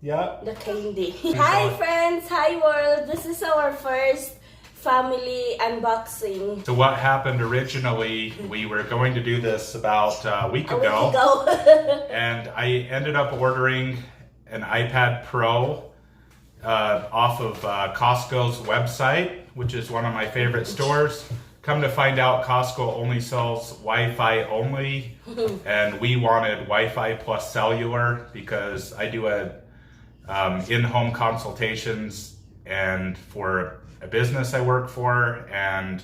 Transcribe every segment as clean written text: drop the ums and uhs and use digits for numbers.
Yeah. The candy. Hi friends, hi world. This is our first family unboxing. So what happened originally, we were going to do this about a week ago. And I ended up ordering an iPad Pro off of Costco's website, which is one of my favorite stores. Come to find out, Costco only sells Wi-Fi only, and we wanted Wi-Fi plus cellular because I do in-home consultations and for a business I work for, and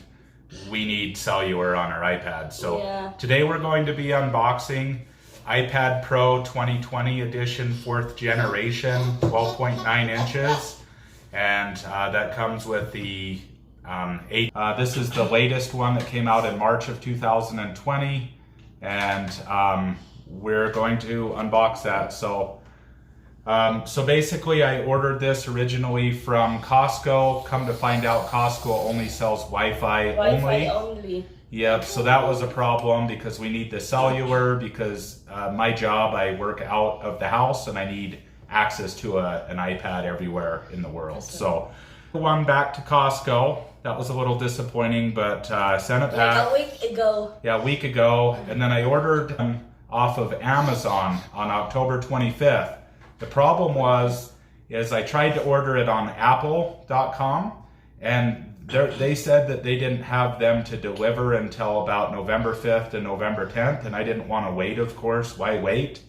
we need cellular on our iPad. So today we're going to be unboxing iPad Pro 2020 edition, 4th generation, 12.9 inches, and that comes with the this is the latest one that came out in March of 2020, and we're going to unbox that. So basically I ordered this originally from Costco. Come to find out, Costco only sells Wi-Fi only. Yep, so that was a problem because we need the cellular because my job, I work out of the house and I need access to an iPad everywhere in the world. So one back to Costco. That was a little disappointing, but I sent it back. Like a week ago. Yeah, a week ago. And then I ordered off of Amazon on October 25th. The problem is I tried to order it on apple.com, and they said that they didn't have them to deliver until about November 5th and November 10th, and I didn't want to wait, of course. Why wait?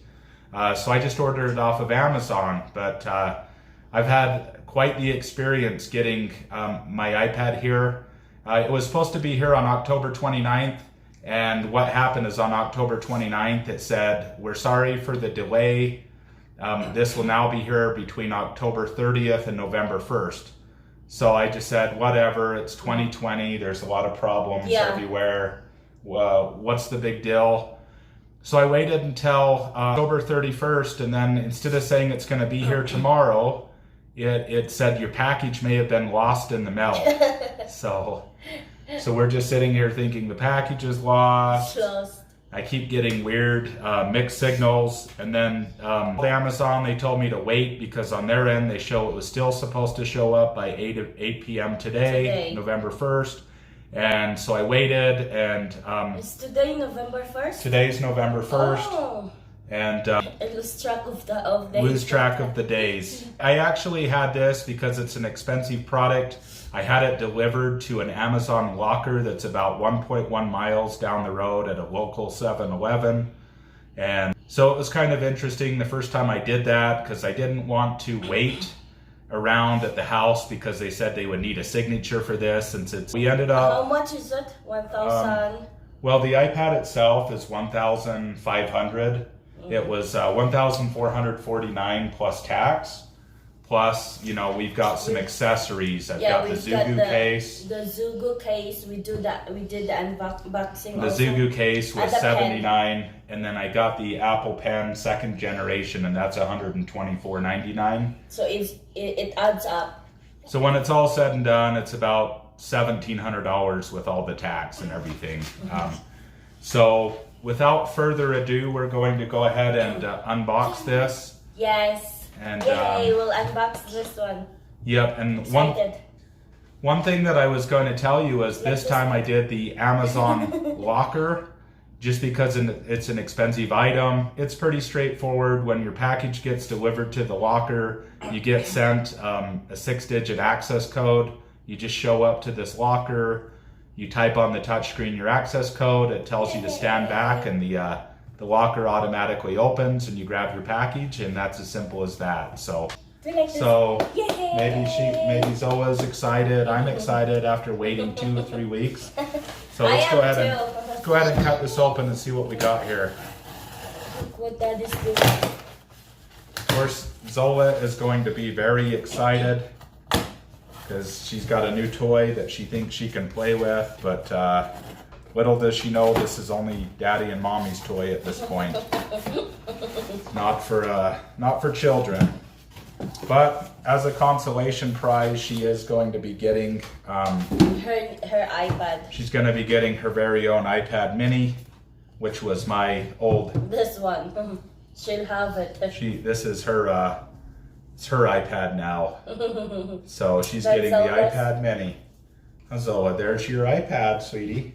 So I just ordered it off of Amazon, but I've had quite the experience getting my iPad here. It was supposed to be here on October 29th, and what happened is on October 29th it said, "We're sorry for the delay. This will now be here between October 30th and November 1st. So I just said, whatever, it's 2020, there's a lot of problems everywhere. What's the big deal? So I waited until October 31st, and then instead of saying it's going to be here tomorrow, it said your package may have been lost in the mail. So we're just sitting here thinking the package is lost. I keep getting weird mixed signals, and then Amazon, they told me to wait because on their end they show it was still supposed to show up by 8 p.m. today, November 1st. And so I waited, and is today November 1st? Today's November 1st. Oh. And I lose track of days. Lose track of the days. I actually had this because it's an expensive product. I had it delivered to an Amazon locker that's about 1.1 miles down the road at a local 7-Eleven. And so it was kind of interesting the first time I did that because I didn't want to wait around at the house because they said they would need a signature for this, since we ended up... How much is it? 1,000? Well, the iPad itself is 1,500. It was 1,449 plus tax. Plus, you know, we've got some accessories. I've got the Zugu case. The Zugu case, we did the unboxing. The Zugu case was $79, and then I got the Apple Pen 2nd generation, and that's $124.99. So it adds up. So when it's all said and done, it's about $1,700 with all the tax and everything. So without further ado, we're going to go ahead and unbox this. Yes. And yay, we'll unbox this one. Yep, and one thing that I was going to tell you is this time I did the Amazon locker, just because it's an expensive item. It's pretty straightforward. When your package gets delivered to the locker, you get sent a 6-digit access code. You just show up to this locker, you type on the touchscreen your access code, it tells you to stand back, and the locker automatically opens and you grab your package, and that's as simple as that. So maybe Zoa's excited. I'm excited after waiting 2 or 3 weeks. So let's go ahead and cut this open and see what we got here. Look what that is doing. Of course, Zola is going to be very excited because she's got a new toy that she thinks she can play with, but little does she know this is only Daddy and Mommy's toy at this point. Not for children. But as a consolation prize, she is going to be getting her iPad. She's going to be getting her very own iPad mini, which was my old... This one. She'll have it. This is her It's her iPad now. So she's getting the iPad mini. Zola, there's your iPad, sweetie.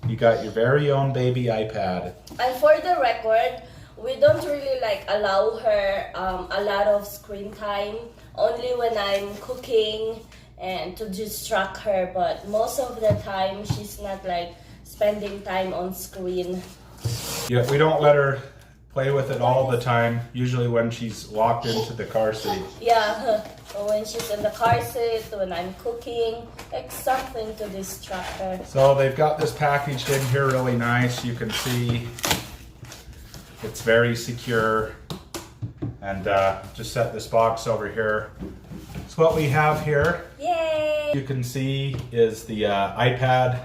You got your very own baby iPad. And for the record, we don't really like allow her a lot of screen time. Only when I'm cooking and to distract her. But most of the time, she's not like spending time on screen. Yeah, we don't let her play with it all the time. Usually when she's locked into the car seat. Yeah, when she's in the car seat, when I'm cooking, like something to distract her. So they've got this packaged in here really nice. You can see it's very secure. And just set this box over here. So what we have here, yay! You can see is the iPad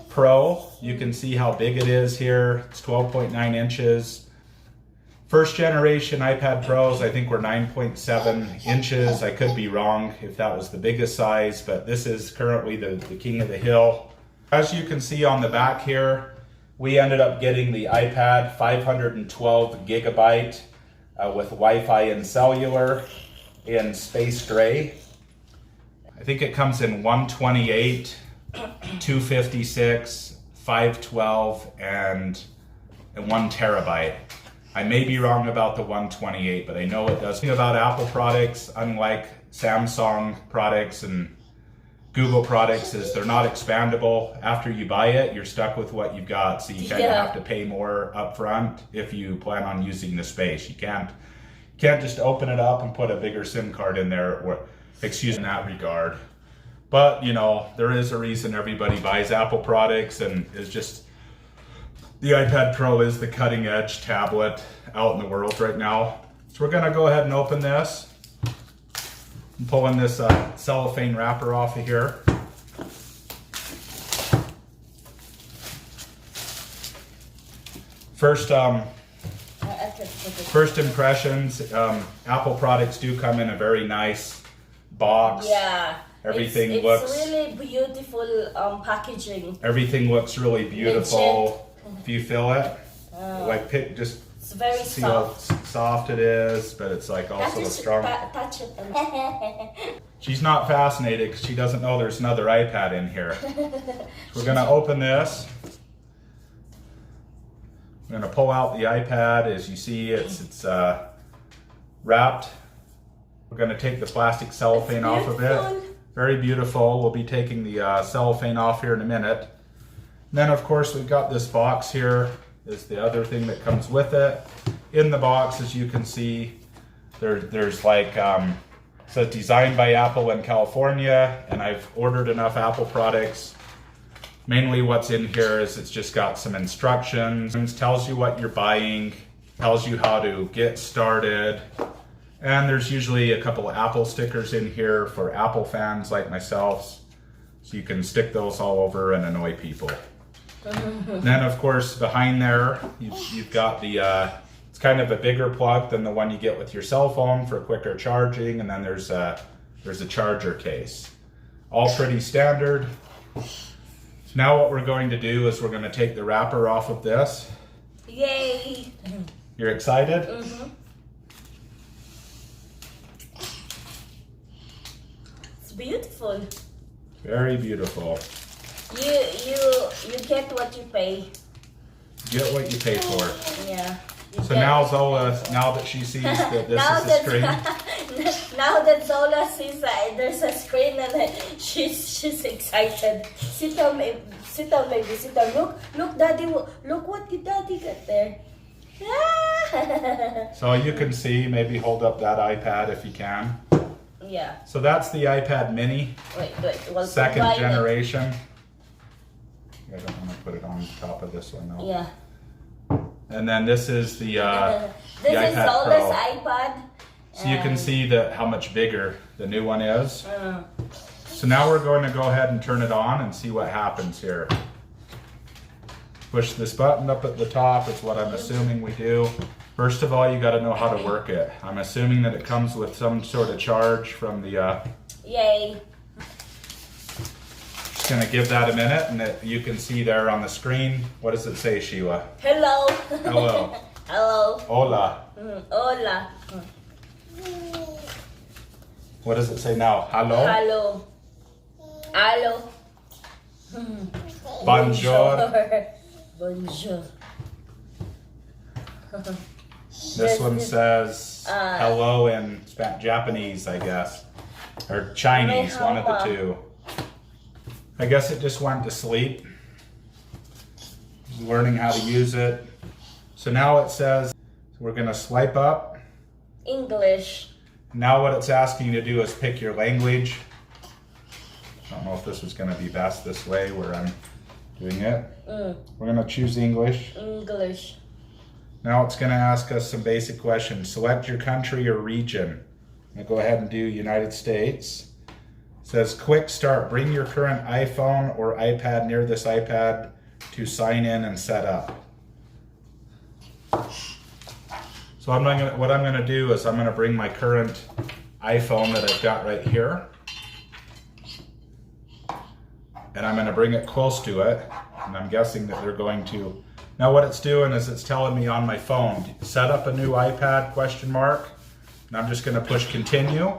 Pro. You can see how big it is here. It's 12.9 inches. First generation iPad Pros, I think, were 9.7 inches. I could be wrong if that was the biggest size, but this is currently the king of the hill. As you can see on the back here, we ended up getting the iPad 512 gigabyte with Wi-Fi and cellular in space gray. I think it comes in 128, 256, 512, and 1 terabyte. I may be wrong about the 128, but I know it does. The thing about Apple products, unlike Samsung products and Google products, is they're not expandable. After you buy it, you're stuck with what you've got, so you kind of have to pay more upfront if you plan on using the space. You can't just open it up and put a bigger SIM card in there, or excuse in that regard. But you know, there is a reason everybody buys Apple products, and is just the iPad Pro is the cutting edge tablet out in the world right now. So we're gonna go ahead and open this. I'm pulling this cellophane wrapper off of here. First impressions, Apple products do come in a very nice box. Yeah. Everything looks really beautiful packaging. Everything looks really beautiful. If you feel it, just it's very see soft. how soft it is, but it's like also a strong. Touch it. She's not fascinated because she doesn't know there's another iPad in here. So we're gonna open this. I'm gonna pull out the iPad. As you see, it's wrapped. We're gonna take the plastic cellophane off of it. Very beautiful. We'll be taking the cellophane off here in a minute. And then of course we've got this box here, is the other thing that comes with it. In the box, as you can see, there's like, says designed by Apple in California, and I've ordered enough Apple products. Mainly what's in here is it's just got some instructions, tells you what you're buying, tells you how to get started. And there's usually a couple of Apple stickers in here for Apple fans like myself, so you can stick those all over and annoy people. And then of course behind there you've got the it's kind of a bigger plug than the one you get with your cell phone for quicker charging, and then there's a charger case. All pretty standard. So now what we're going to do is we're going to take the wrapper off of this. Yay! You're excited? Mm-hmm. It's beautiful. Very beautiful. You get what you pay. Get what you pay for. Yeah. So now Zola, now that she sees that this is the screen. Now that Zola sees that there's a screen, and she's excited. Sit down, baby. Sit down. Look, Daddy. Look what your daddy got there. So you can see, maybe hold up that iPad if you can. Yeah. So that's the iPad mini. Wait. Well, second generation. I don't want to put it on top of this one though. Yeah. And then this is the this iPad is Zola's Pro. iPad. So you can see how much bigger the new one is. So now we're going to go ahead and turn it on and see what happens here. Push this button up at the top is what I'm assuming we do. First of all, you got to know how to work it. I'm assuming that it comes with some sort of charge from the... Yay. Just going to give that a minute, and you can see there on the screen. What does it say, Sheila? Hello. Hello. Hello. Hola. Hola. What does it say now? Hello? Hello. Hello. Bonjour. Bonjour. This one says hello in Japanese, I guess. Or Chinese, one of the two. I guess it just went to sleep. Learning how to use it. So now it says we're going to swipe up. English. Now what it's asking you to do is pick your language. I don't know if this is going to be best this way where I'm doing it. We're going to choose English. English. Now it's going to ask us some basic questions. Select your country or region. I'm going to go ahead and do United States. It says quick start. Bring your current iPhone or iPad near this iPad to sign in and set up. So what I'm going to do is I'm going to bring my current iPhone that I've got right here. And I'm going to bring it close to it. And I'm guessing that they're going to... Now what it's doing is it's telling me on my phone, set up a new iPad, question mark. And I'm just going to push continue.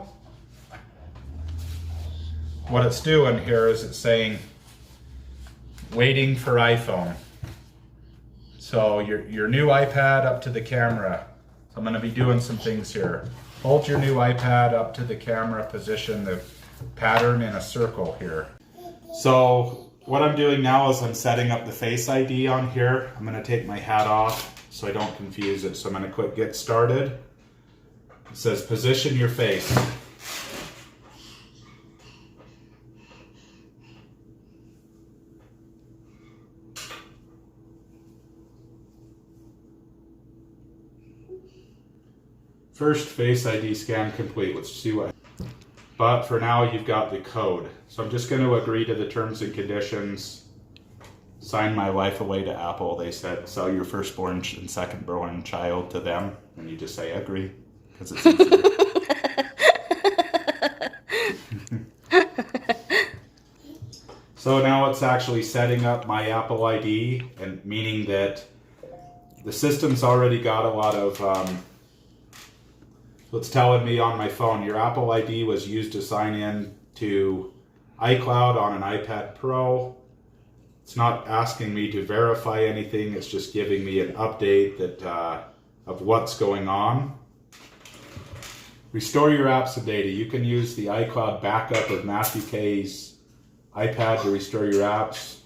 What it's doing here is it's saying, waiting for iPhone. So your new iPad up to the camera. So I'm going to be doing some things here. Hold your new iPad up to the camera, position the pattern in a circle here. So what I'm doing now is I'm setting up the Face ID on here. I'm going to take my hat off so I don't confuse it. So I'm going to click Get Started. It says position your face. First Face ID scan complete. Let's see what. But for now, you've got the code. So I'm just going to agree to the terms and conditions. Sign my life away to Apple. They said sell your firstborn and secondborn child to them, and you just say agree because it's easier. So now it's actually setting up my Apple ID, and meaning that the system's already got a lot of. So it's telling me on my phone, your Apple ID was used to sign in to iCloud on an iPad Pro. It's not asking me to verify anything. It's just giving me an update that of what's going on. Restore your apps and data. You can use the iCloud backup of Matthew K's iPad to restore your apps.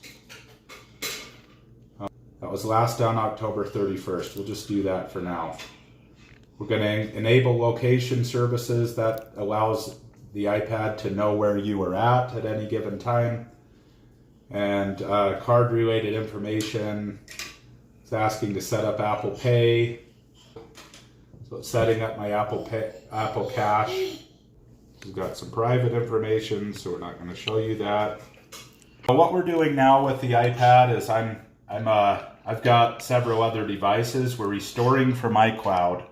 That was last done October 31st. We'll just do that for now. We're going to enable location services that allows the iPad to know where you are at any given time. And card-related information. It's asking to set up Apple Pay. So it's setting up my Apple Cash. We've got some private information, so we're not going to show you that. But what we're doing now with the iPad is I've got several other devices. We're restoring from iCloud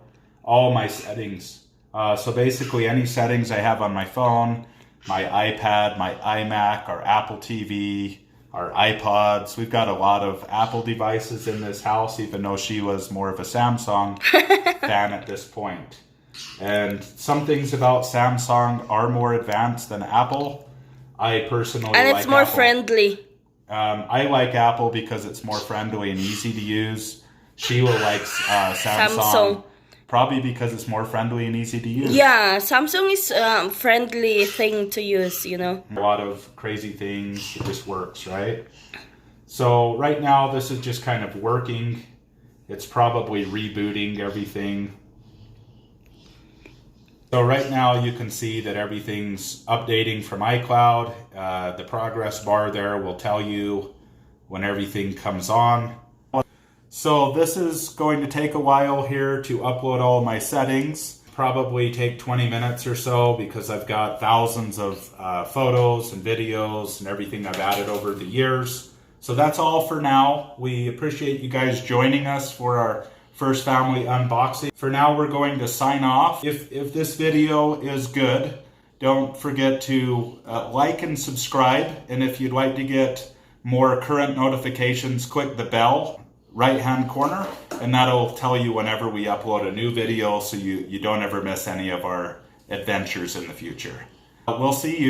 all my settings. So basically any settings I have on my phone, my iPad, my iMac, our Apple TV, our iPods. We've got a lot of Apple devices in this house, even though she was more of a Samsung fan at this point. And some things about Samsung are more advanced than Apple. I personally like Apple. And it's more friendly. I like Apple because it's more friendly and easy to use. Sheila likes Samsung. Probably because it's more friendly and easy to use. Yeah, Samsung is a friendly thing to use, you know. A lot of crazy things, it just works, right? So right now this is just kind of working. It's probably rebooting everything. So right now you can see that everything's updating from iCloud. The progress bar there will tell you when everything comes on. So this is going to take a while here to upload all my settings. Probably take 20 minutes or so because I've got thousands of photos and videos and everything I've added over the years. So that's all for now. We appreciate you guys joining us for our first family unboxing. For now, we're going to sign off. If this video is good, don't forget to like and subscribe. And if you'd like to get more current notifications, click the bell right-hand corner, and that'll tell you whenever we upload a new video so you don't ever miss any of our adventures in the future. We'll see you.